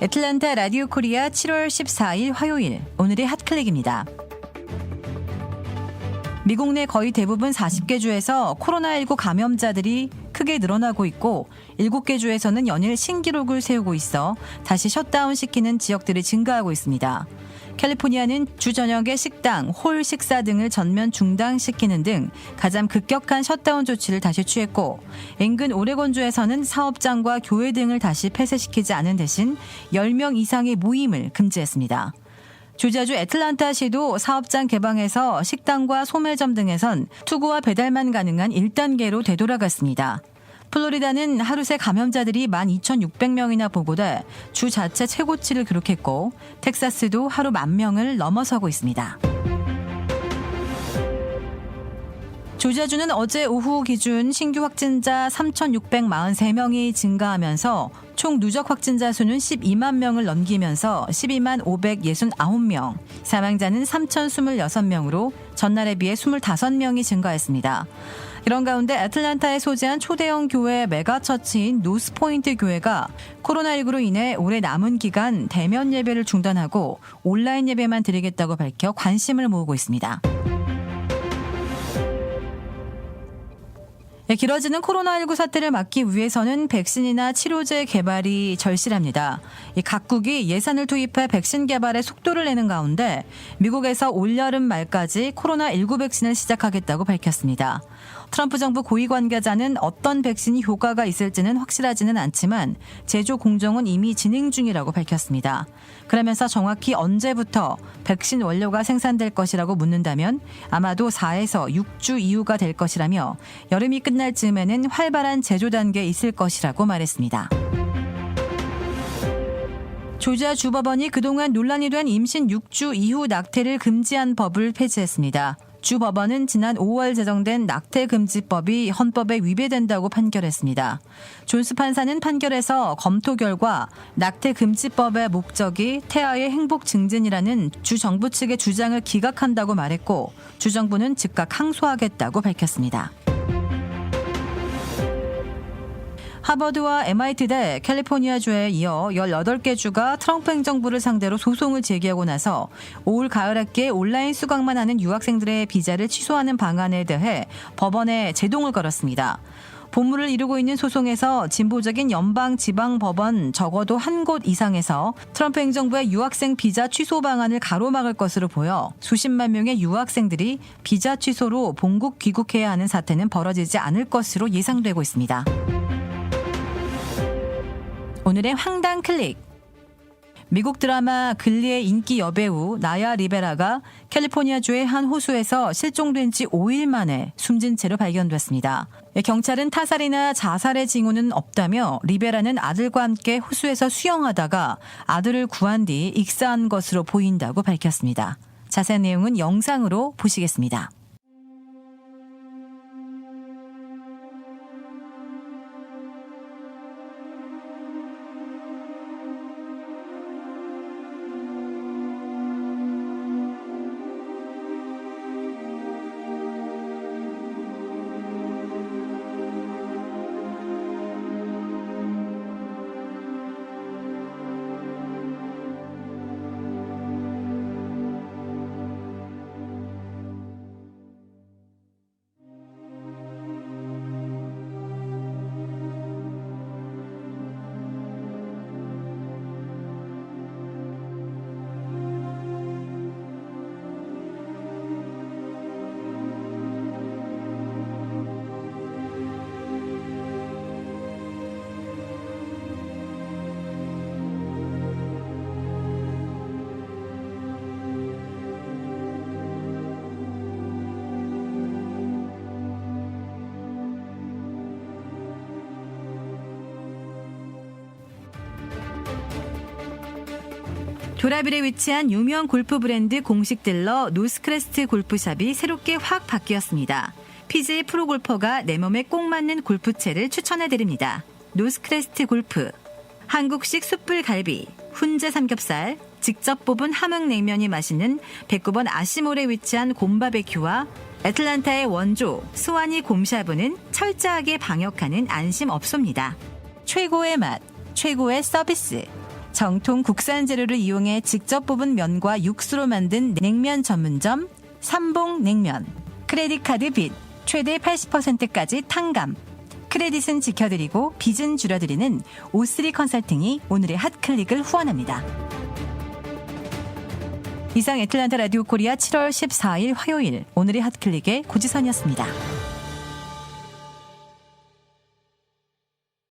애틀랜타 라디오 코리아 7월 14일 화요일 오늘의 핫클릭입니다. 미국 내 거의 대부분 40개 주에서 코로나19 감염자들이 크게 늘어나고 있고 7개 주에서는 연일 신기록을 세우고 있어 다시 셧다운시키는 지역들이 증가하고 있습니다. 캘리포니아는 주 저녁에 식당, 홀 식사 등을 전면 중단시키는 등 가장 급격한 셧다운 조치를 다시 취했고 인근 오레곤주에서는 사업장과 교회 등을 다시 폐쇄시키지 않은 대신 10명 이상의 모임을 금지했습니다. 조지아주 애틀랜타시도 사업장 개방해서 식당과 소매점 등에선 투고와 배달만 가능한 1단계로 되돌아갔습니다. 플로리다는 하루 새 감염자들이 12,600명이나 보고돼 주 자체 최고치를 기록했고 텍사스도 하루 10,000명을 넘어서고 있습니다. 조지아주는 어제 오후 기준 신규 확진자 3,643명이 증가하면서 총 누적 확진자 수는 12만 명을 넘기면서 12만 569명, 사망자는 3,026명으로 전날에 비해 25명이 증가했습니다. 이런 가운데 애틀랜타에 소재한 초대형 교회 메가처치인 노스포인트 교회가 코로나19로 인해 올해 남은 기간 대면 예배를 중단하고 온라인 예배만 드리겠다고 밝혀 관심을 모으고 있습니다. 길어지는 코로나19 사태를 막기 위해서는 백신이나 치료제 개발이 절실합니다. 각국이 예산을 투입해 백신 개발에 속도를 내는 가운데 미국에서 올여름 말까지 코로나19 백신을 시작하겠다고 밝혔습니다. 트럼프 정부 고위 관계자는 어떤 백신이 효과가 있을지는 확실하지는 않지만 제조 공정은 이미 진행 중이라고 밝혔습니다. 그러면서 정확히 언제부터 백신 원료가 생산될 것이라고 묻는다면 아마도 4에서 6주 이후가 될 것이라며 여름이 끝날 즈음에는 활발한 제조 단계에 있을 것이라고 말했습니다. 조지아 주법원이 그동안 논란이 된 임신 6주 이후 낙태를 금지한 법을 폐지했습니다. 주 법원은 지난 5월 제정된 낙태금지법이 헌법에 위배된다고 판결했습니다. 존스 판사는 판결에서 검토 결과 낙태금지법의 목적이 태아의 행복 증진이라는 주 정부 측의 주장을 기각한다고 말했고 주 정부는 즉각 항소하겠다고 밝혔습니다. 하버드와 MIT대 캘리포니아주에 이어 18개 주가 트럼프 행정부를 상대로 소송을 제기하고 나서 올 가을 학기에 온라인 수강만 하는 유학생들의 비자를 취소하는 방안에 대해 법원에 제동을 걸었습니다. 본물을 이루고 있는 소송에서 진보적인 연방 지방 법원 적어도 한 곳 이상에서 트럼프 행정부의 유학생 비자 취소 방안을 가로막을 것으로 보여 수십만 명의 유학생들이 비자 취소로 본국 귀국해야 하는 사태는 벌어지지 않을 것으로 예상되고 있습니다. 오늘의 황당 클릭. 미국 드라마 글리의 인기 여배우 나야 리베라가 캘리포니아주의 한 호수에서 실종된 지 5일 만에 숨진 채로 발견됐습니다. 경찰은 타살이나 자살의 징후는 없다며 리베라는 아들과 함께 호수에서 수영하다가 아들을 구한 뒤 익사한 것으로 보인다고 밝혔습니다. 자세한 내용은 영상으로 보시겠습니다. 도라빌에 위치한 유명 골프 브랜드 공식 딜러 노스크레스트 골프샵이 새롭게 확 바뀌었습니다. PGA 프로골퍼가 내 몸에 꼭 맞는 골프채를 추천해드립니다. 노스크레스트 골프. 한국식 숯불 갈비, 훈제 삼겹살, 직접 뽑은 함흥냉면이 맛있는 109번 아시몰에 위치한 곰바베큐와 애틀랜타의 원조 스와니 곰샤브는 철저하게 방역하는 안심업소입니다. 최고의 맛, 최고의 서비스. 정통 국산 재료를 이용해 직접 뽑은 면과 육수로 만든 냉면 전문점 삼봉냉면, 크레딧 카드 빚 최대 80%까지 탕감, 크레딧은 지켜드리고 빚은 줄여드리는 O3 컨설팅이 오늘의 핫클릭을 후원합니다. 이상 애틀란타 라디오 코리아 7월 14일 화요일 오늘의 핫클릭의 고지선이었습니다.